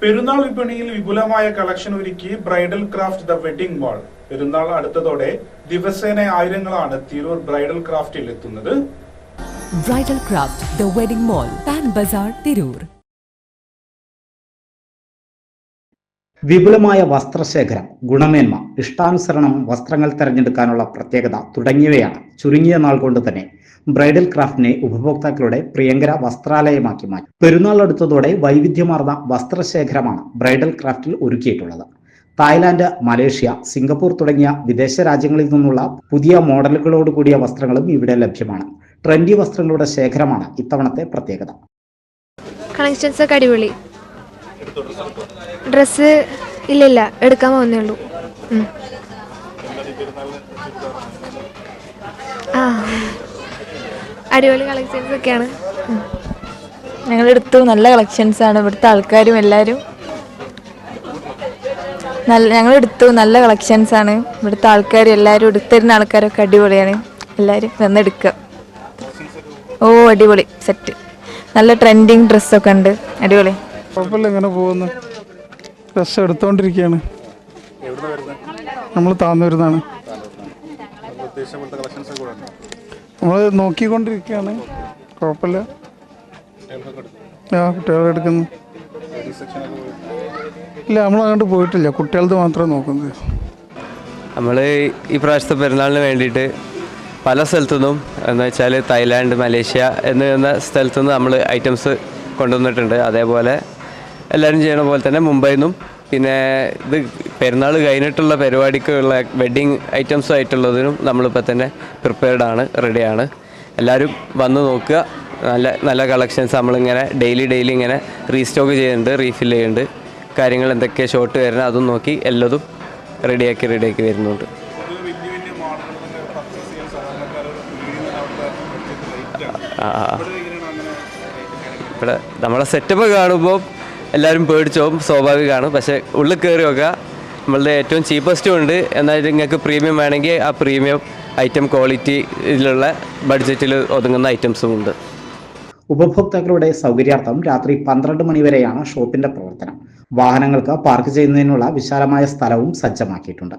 പെരുന്നാൾ വിപണിയിൽ വിപുലമായ കളക്ഷൻ ഒരുക്കി bridal craft the wedding mall. Perunnal അടുത്തതോടെ ദിവസേന ആയിരങ്ങളാണ് തിരൂർ ബ്രൈഡൽ ക്രാഫ്റ്റിൽ എത്തുന്നത്. Bridal craft the wedding mall, Pan Bazar, Tirur. വിപുലമായ വസ്ത്രശേഖരം, ഗുണമേന്മ, ഇഷ്ടാനുസരണം വസ്ത്രങ്ങൾ തിരഞ്ഞെടുക്കാനുള്ള പ്രത്യേകത തുടങ്ങിയവയാണ് ചുരുങ്ങിയ നാൾ കൊണ്ട് തന്നെ ബ്രൈഡൽ ക്രാഫ്റ്റിനെ ഉപഭോക്താക്കളുടെ പ്രിയങ്കര വസ്ത്രാലയമാക്കി മാറ്റി. പെരുന്നാൾ അടുത്തതോടെ വൈവിധ്യമാർന്ന വസ്ത്രശേഖരമാണ് ബ്രൈഡൽ ക്രാഫ്റ്റിൽ ഒരുക്കിയിട്ടുള്ളത്. തായ്ലാന്റ്, മലേഷ്യ, സിംഗപ്പൂർ തുടങ്ങിയ വിദേശ രാജ്യങ്ങളിൽ നിന്നുള്ള പുതിയ മോഡലുകളോട് കൂടിയ വസ്ത്രങ്ങളും ഇവിടെ ലഭ്യമാണ്. ട്രെൻഡി വസ്ത്രങ്ങളുടെ ശേഖരമാണ് ഇത്തവണത്തെ പ്രത്യേകത. കളക്ഷൻസ് ഒക്കെ അടിപൊളി. ഡ്രസ്സ് ഇല്ല, എടുക്കാൻ പോകുന്നേ ഉള്ളൂ. അടിപൊളി കളക്ഷൻസ് ഒക്കെയാണ്. ഞങ്ങളെടുത്തു. നല്ല കളക്ഷൻസ് ആണ്. ഇവിടുത്തെ ആൾക്കാരും എല്ലാവരും ഞങ്ങളെടുത്തു. നല്ല കളക്ഷൻസ് ആണ്. ഇവിടുത്തെ ആൾക്കാരും എല്ലാവരും എടുത്തിരുന്ന ആൾക്കാരൊക്കെ അടിപൊളിയാണ്. എല്ലാവരും വന്നെടുക്കുക. ഓ, അടിപൊളി സെറ്റ്. നല്ല ട്രെൻഡിങ് ഡ്രസ്സൊക്കെ ഉണ്ട്. അടിപൊളി. കുഴപ്പമില്ല, ഇങ്ങനെ പോകുന്നു. ഡ്രസ്സ് എടുത്തോണ്ടിരിക്കുകയാണ്. നമ്മൾ താന്നൂരുന്നാണ്. നമ്മൾ നോക്കിക്കൊണ്ടിരിക്കുകയാണ്. കുഴപ്പമില്ല. കുട്ടികളെ എടുക്കുന്നു. ഇല്ല, നമ്മൾ അങ്ങോട്ട് പോയിട്ടില്ല. കുട്ടികളത് മാത്രമേ നോക്കുന്നത്. നമ്മൾ ഈ പ്രാവശ്യത്തെ പെരുന്നാളിന് വേണ്ടിയിട്ട് പല സ്ഥലത്തുനിന്നും, എന്ന് വെച്ചാൽ തായ്ലാൻഡ്, മലേഷ്യ എന്ന സ്ഥലത്തുനിന്ന് നമ്മൾ ഐറ്റംസ് കൊണ്ടുവന്നിട്ടുണ്ട്. അതേപോലെ എല്ലാവരും ചെയ്യണ പോലെ തന്നെ മുംബൈയിൽ നിന്നും, പിന്നെ ഇത് പെരുന്നാൾ കഴിഞ്ഞിട്ടുള്ള പരിപാടിക്കുള്ള വെഡ്ഡിങ് ഐറ്റംസും ആയിട്ടുള്ളതിനും നമ്മളിപ്പോൾ തന്നെ പ്രിപ്പയർഡാണ്, റെഡിയാണ്. എല്ലാവരും വന്ന് നോക്കുക. നല്ല നല്ല കളക്ഷൻസ് നമ്മളിങ്ങനെ ഡെയിലി ഇങ്ങനെ റീസ്റ്റോക്ക് ചെയ്യുന്നുണ്ട്, റീഫിൽ ചെയ്യുന്നുണ്ട്. കാര്യങ്ങൾ എന്തൊക്കെ ഷോർട്ട് വരുന്നത് അതും നോക്കി എല്ലാതും റെഡിയാക്കി വരുന്നുണ്ട്. ഇവിടെ നമ്മളെ സെറ്റപ്പ് കാണുമ്പോൾ എല്ലാവരും പേടിച്ചോവും, സ്വാഭാവികമാണ്. പക്ഷേ ഉള്ളിൽ കയറി നോക്കുക. നമ്മളുടെ ഏറ്റവും ചീപ്പസ്റ്റും ഉണ്ട്. എന്നാൽ നിങ്ങൾക്ക് പ്രീമിയം വേണമെങ്കിൽ ആ പ്രീമിയം ഐറ്റം ക്വാളിറ്റി ഇതിലുള്ള ബഡ്ജറ്റിൽ ഒതുങ്ങുന്ന ഐറ്റംസും ഉണ്ട്. ഉപഭോക്താക്കളുടെ സൗകര്യാർത്ഥം രാത്രി 12 മണി വരെയാണ് ഷോപ്പിന്റെ പ്രവർത്തനം. വാഹനങ്ങൾക്ക് പാർക്ക് ചെയ്യുന്നതിനുള്ള വിശാലമായ സ്ഥലവും സജ്ജമാക്കിയിട്ടുണ്ട്.